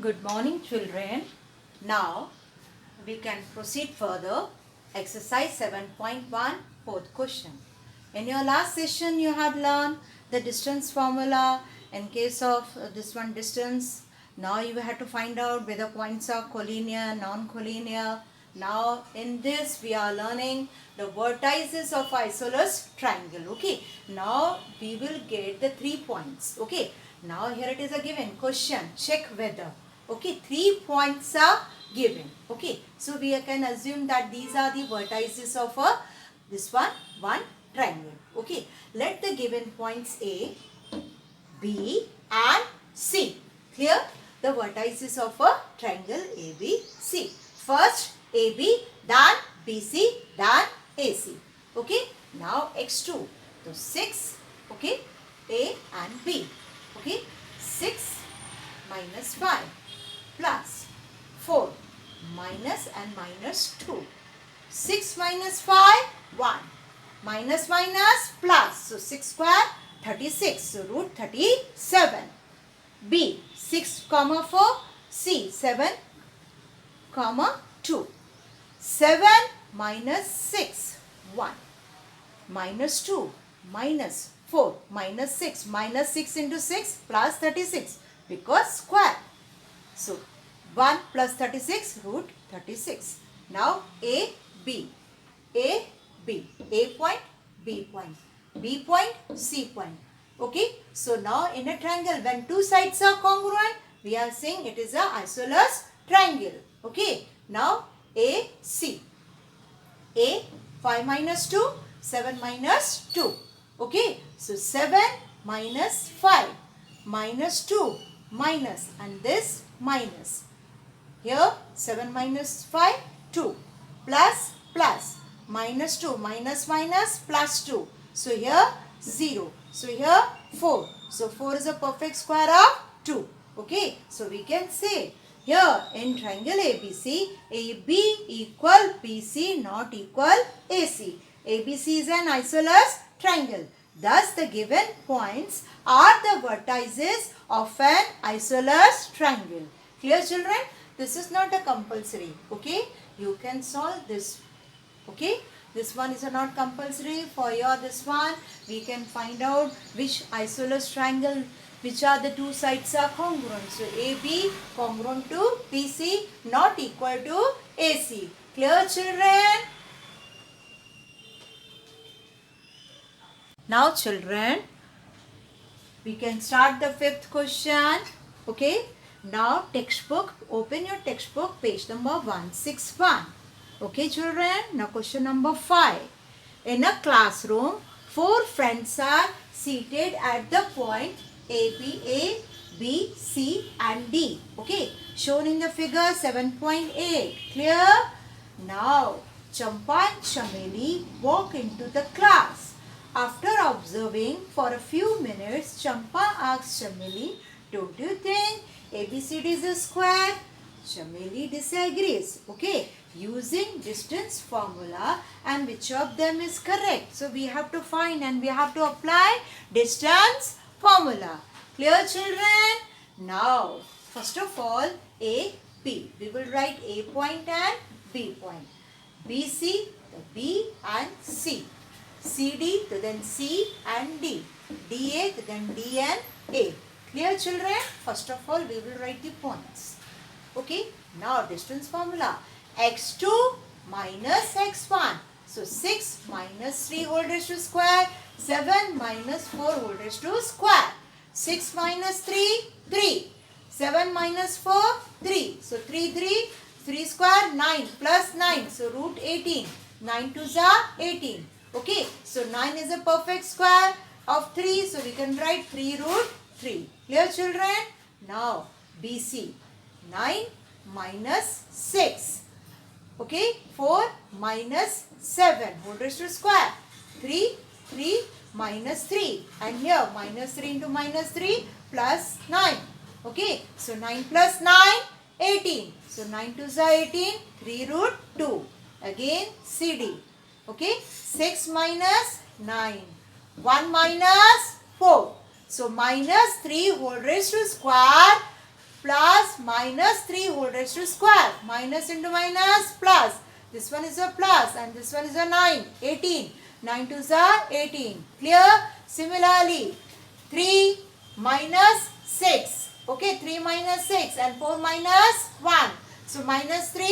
Good morning, children. Now we can proceed further. Exercise 7.1, fourth question. In your last session, you had learned the distance formula. In case of this one distance, now you have to find out whether points are collinear, non-collinear. Now in this, we are learning the vertices of isosceles triangle. Okay. Now we will get the 3 points. Okay. Now here it is a given question. Check whether. Okay, 3 points are given. Okay, so we can assume that these are the vertices of this one triangle. Okay, let the given points A, B and C. Clear? The vertices of a triangle ABC. First AB, then BC, then AC. Okay, now x2. So 6, okay, A and B. Okay, 6 minus 5 plus 4 minus and minus 2. 6 minus 5, 1. Minus minus plus. So 6 square, 36. So root 37. B, 6 comma 4. C, 7 comma 2. 7 minus 6, 1. Minus 2 minus 4 minus 6. Minus 6 into 6 plus 36 because square. So 1 plus 36 root 36. Now A, B. A, B. A point, B point. B point, C point. Okay. So now in a triangle, when two sides are congruent, we are saying it is a isosceles triangle. Okay. Now A, C. A, 5 minus 2, 7 minus 2. Okay. So 7 minus 5 minus 2 minus and this minus. Here 7 minus 5, 2 plus plus minus 2 minus minus plus 2. So here 0. So here 4. So 4 is a perfect square of 2. Okay. So we can say here in triangle ABC, AB equal BC not equal AC. ABC is an isosceles triangle. Thus the given points are the vertices of an isosceles triangle. Clear, children? This is not a compulsory. Okay. You can solve this. Okay. This one is not compulsory. For your this one, we can find out which isosceles triangle, which are the two sides are congruent. So AB congruent to BC not equal to AC. Clear, children? Now children, we can start the fifth question. Okay. Now textbook, open your textbook, page number 161. Okay children. Now question number 5. In a classroom, 4 friends are seated at the point A, B, C and D. Okay. Shown in the figure 7.8. Clear? Now Champa and Chameli walk into the class. After observing for a few minutes, Champa asks Chameli, don't you think ABCD is a square? Chameli disagrees. Okay, using distance formula and which of them is correct. So we have to find and we have to apply distance formula. Clear, children? Now, first of all, A, B. We will write A point and B point. BC, the B and C. CD, then C and D. DA, then D and A. Clear, children? First of all, we will write the points. Okay. Now, distance formula. X2 minus X1. So, 6 minus 3 whole raised to square. 7 minus 4 whole raised to square. 6 minus 3, 3. 7 minus 4, 3. So, 3 square, 9 plus 9. So, root 18. 9 2s are 18. Okay, so 9 is a perfect square of 3. So we can write 3 root 3. Clear, children? Now BC. 9 minus 6. Okay, 4 minus 7. Whole raised to square. 3 minus 3. And here minus 3 into minus 3 plus 9. Okay, so 9 plus 9, 18. So 9 2s are 18. 3 root 2. Again CD. Okay, 6 minus 9. 1 minus 4. So minus 3 whole raised to square plus minus 3 whole raised to square. Minus into minus plus. This one is a plus and this one is a 9. 18. 9 twos are 18. Clear? Similarly, 3 minus 6. Okay, 3 minus 6 and 4 minus 1. So minus 3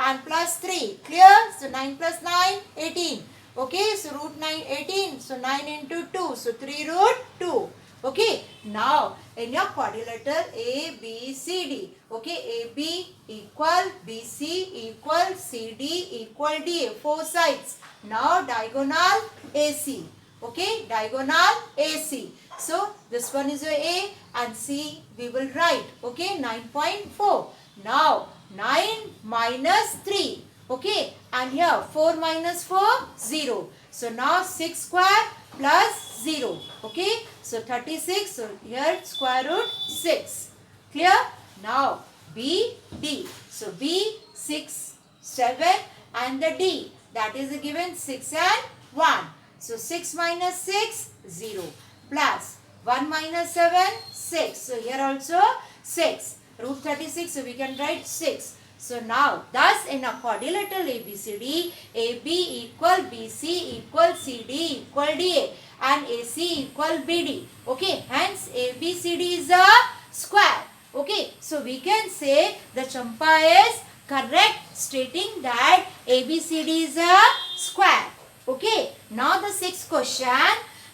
and plus 3. Clear? So 9 plus 9, 18. Okay, so root 9, 18. So 9 into 2. So 3 root 2. Okay, now in your quadrilateral A, B, C, D. Okay, AB equal BC equal CD equal DA. 4 sides. Now diagonal AC. Okay, diagonal AC. So this one is A and C we will write. Okay, 9.4. Now 9 minus 3. Okay, and here 4 minus 4, 0. So now 6 square plus 0. Okay, so 36. So here square root 6. Clear? Now B, D. So B, 6, 7 and the D. That is given 6 and 1. So 6 minus 6, 0. Plus 1 minus 7, 6. So here also 6. Root 36. So we can write 6. So now, thus in a quadrilateral ABCD, AB equal BC equal CD equal DA and AC equal BD. Okay, hence ABCD is a square. Okay, so we can say the Champa is correct stating that ABCD is a square. Okay, now the sixth question.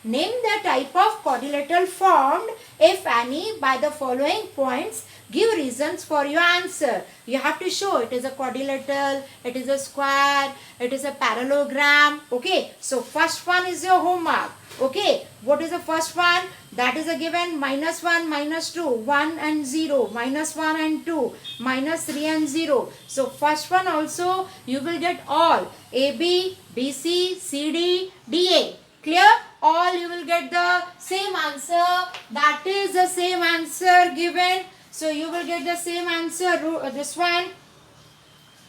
Name the type of quadrilateral formed, if any, by the following points. Give reasons for your answer. You have to show it is a quadrilateral, it is a square, it is a parallelogram. Okay, so first one is your homework. Okay, what is the first one? That is a given minus 1, minus 2, 1 and 0, minus 1 and 2, minus 3 and 0. So first one also you will get all AB, BC, CD, DA. Clear? All you will get the same answer. That is the same answer given. So you will get the same answer. This one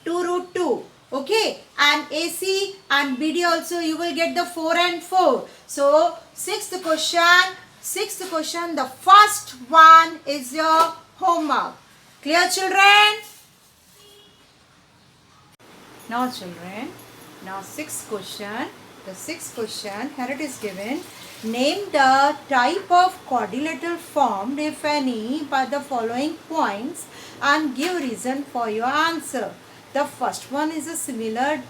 2 root 2. Okay. And AC and BD also you will get the 4 and 4. So sixth question. The first one is your homework. Clear, children? Now children. Now sixth question. The sixth question, here it is given. Name the type of quadrilateral formed, if any, by the following points and give reason for your answer. The first one is similar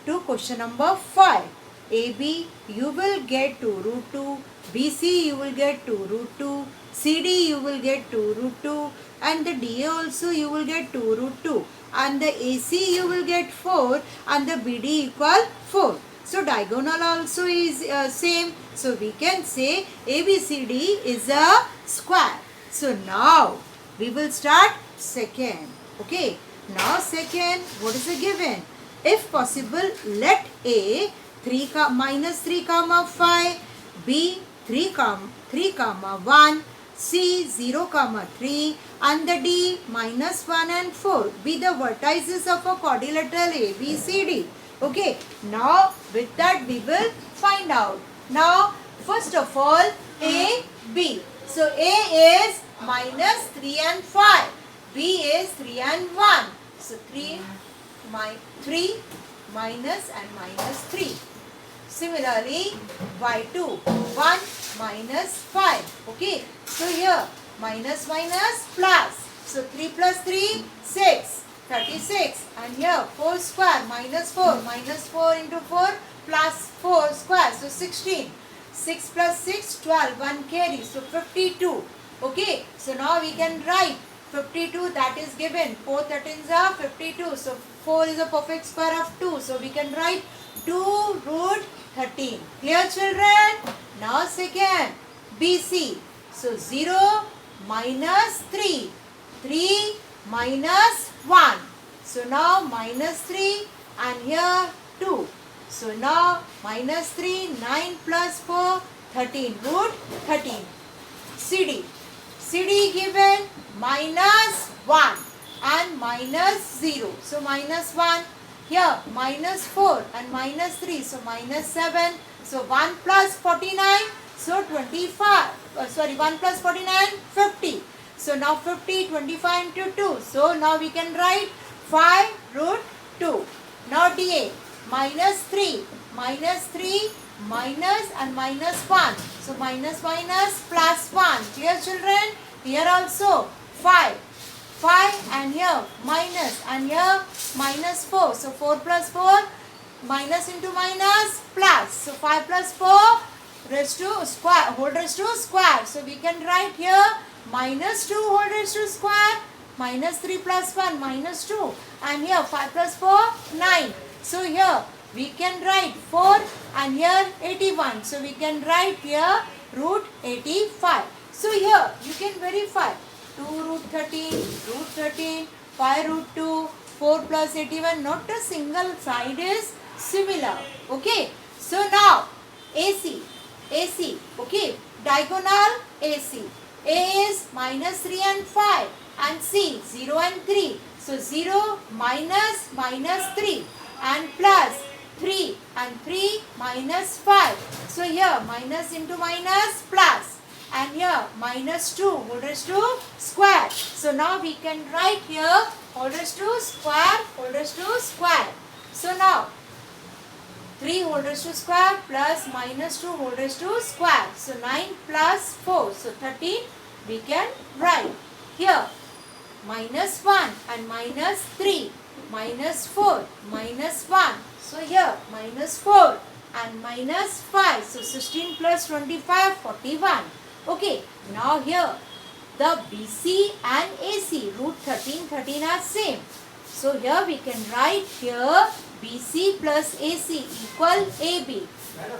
to question number 5. AB you will get 2 root 2. BC you will get 2 root 2. CD you will get 2 root 2. And the DA also you will get 2 root 2. And the AC you will get 4. And the BD equal 4. So diagonal also is same. So we can say ABCD is a square. So now we will start second. Okay. Now second, what is the given? If possible, let A minus 3 comma 5, B 3 comma 1, C 0 comma 3 and the D minus 1 and 4 be the vertices of a quadrilateral ABCD. Okay, now with that we will find out. Now first of all A, B. So A is minus 3 and 5. B is 3 and 1. So 3 minus and minus 3. Similarly Y2 1 minus 5. Okay, so here minus plus. So 3 plus 3 6. 36 and here 4 square minus 4 into 4 plus 4 square, so 16. 6 plus 6 12, 1 carry, so 52. Okay, so now we can write 52, that is given 4 13s are 52, so 4 is a perfect square of 2, so we can write 2 root 13. Clear, children? Now second BC, so 0 minus 3 minus 1. So now minus 3 and here 2. So now minus 3, 9 plus 4, 13, root 13. CD given minus 1 and minus 0. So minus 1, here minus 4 and minus 3. So minus 7. So 1 plus 49. So 25. 1 plus 49, 50. So now 50, 25 into 2. So now we can write 5 root 2. Now dA, minus 3 minus and minus 1. So minus minus plus 1. Clear children? Here also 5 and here minus and here minus 4. So 4 plus 4, minus into minus plus. So 5 plus 4 raised to square, whole raised to square. So we can write here minus 2 whole raised to square, minus 3 plus 1 minus 2, and here 5 plus 4 9. So here we can write 4 and here 81. So we can write here root 85. So here you can verify 2 root 13, 5 root 2, 4 plus 81. Not a single side is similar. Okay. So now AC. Okay. Diagonal AC. A is minus 3 and 5 and C 0 and 3. So 0 minus 3 and plus 3 and 3 minus 5. So here minus into minus plus, and here minus 2 whole raised to square. So now we can write here whole raised to square, whole raised to square. So now 3 whole raised to square plus minus 2 whole raised to square. So 9 plus 4. So 13 we can write. Here minus 1 and minus 3, minus 4, minus 1. So here minus 4 and minus 5. So 16 plus 25, 41. Okay. Now here the BC and AC, root 13 are same. So here we can write here BC plus AC equal AB.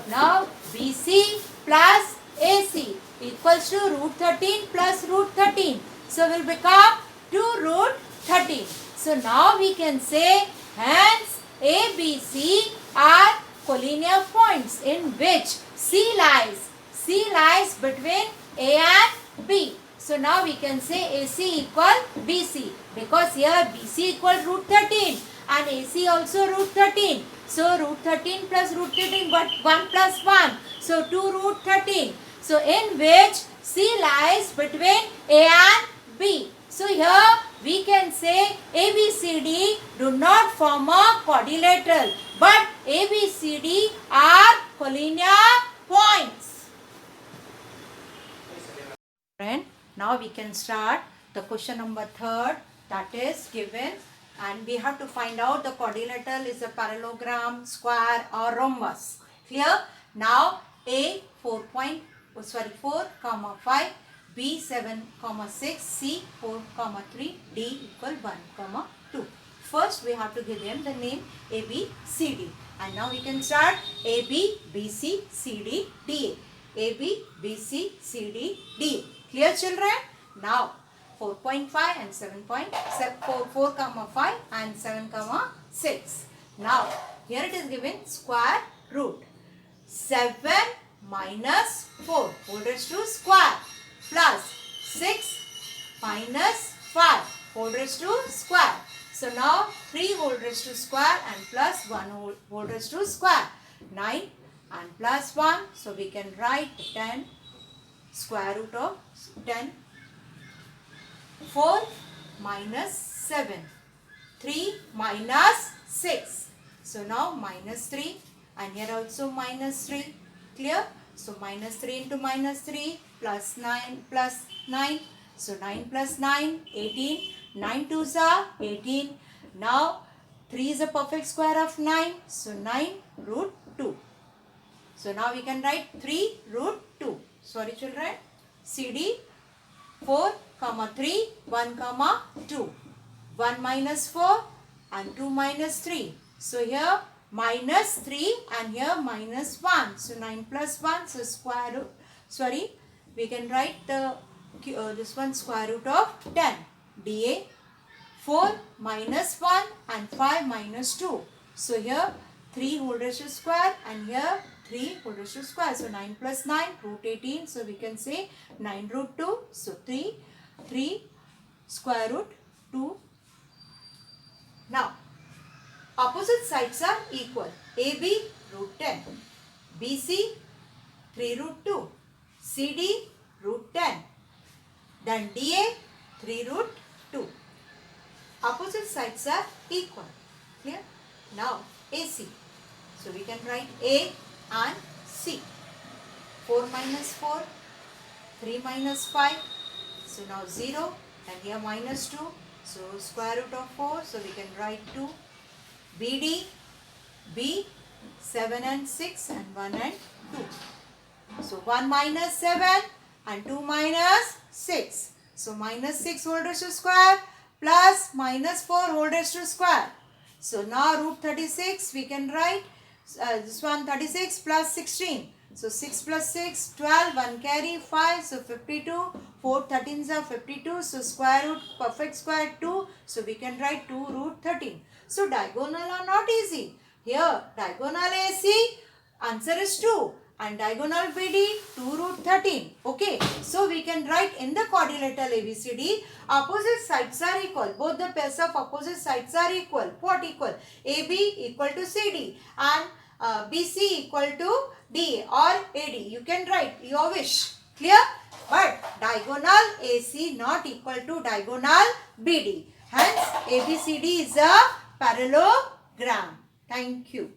Now BC plus AC equals to root 13 plus root 13. So will become 2 root 13. So now we can say hence ABC are collinear points in which C lies between A and B. So now we can say AC equal BC, because here BC equal root 13 and AC also root 13. So root 13 plus root 13, but 1 plus 1. So 2 root 13. So in which C lies between A and B. So here we can say ABCD do not form a quadrilateral, but ABCD are collinear points. Now we can start the question number 3rd, that is given, and we have to find out the quadrilateral is a parallelogram, square or rhombus. Clear? Now A 4, 5, B 7, 6, C 4, 3, D equal 1, 2. First we have to give them the name A, B, C, D. And now we can start A, B, B, C, C, D, D, A. A, B, B, C, C, D, D. Clear children? Now 4.5 and 4, 5 and 7, 6. Now here it is given square root 7 minus 4 whole raised to square plus 6 minus 5 whole raised to square. So now 3 whole raised to square and plus 1 whole raised to square. 9 and plus 1. So we can write 10 square root of 10. 4 minus 7. 3 minus 6. So now minus 3 and here also minus 3. Clear? So minus 3 into minus 3 plus 9 plus 9. So 9 plus 9, 18. 9 2s are 18. Now 3 is a perfect square of 9. So 9 root 2. So now we can write 3 root 2. Sorry children. CD 4, 3, 1, 2. 1 minus 4 and 2 minus 3. So here minus 3 and here minus 1. So 9 plus 1. So square root. Sorry. We can write the this one square root of 10. DA 4 minus 1 and 5 minus 2. So here 3 whole raised to square and here 3 whole raised to square. So 9 plus 9 root 18. So we can say 9 root 2. So 3 square root 2. Now opposite sides are equal. AB root 10. BC 3 root 2. CD root 10. Then DA 3 root 2. Opposite sides are equal. Clear? Now AC. So we can write A and C. 4 minus 4, 3 minus 5. So now 0 and here minus 2. So square root of 4. So we can write 2. BD, B, 7 and 6 and 1 and 2. So 1 minus 7 and 2 minus 6. So minus 6 whole raised to square plus minus 4 whole raised to square. So now root 36 we can write this one 36 plus 16. So 6 plus 6, 12, 1 carry 5, so 52, 4 13s are 52, so square root perfect square 2, so we can write 2 root 13. So diagonal are not easy. Here diagonal AC, answer is 2 and diagonal BD 2 root 13. Okay, so we can write in the quadrilateral ABCD, opposite sides are equal. Both the pairs of opposite sides are equal. What equal? AB equal to CD and BC equal to D or AD. You can write your wish. Clear? But diagonal AC not equal to diagonal BD. Hence ABCD is a parallelogram. Thank you.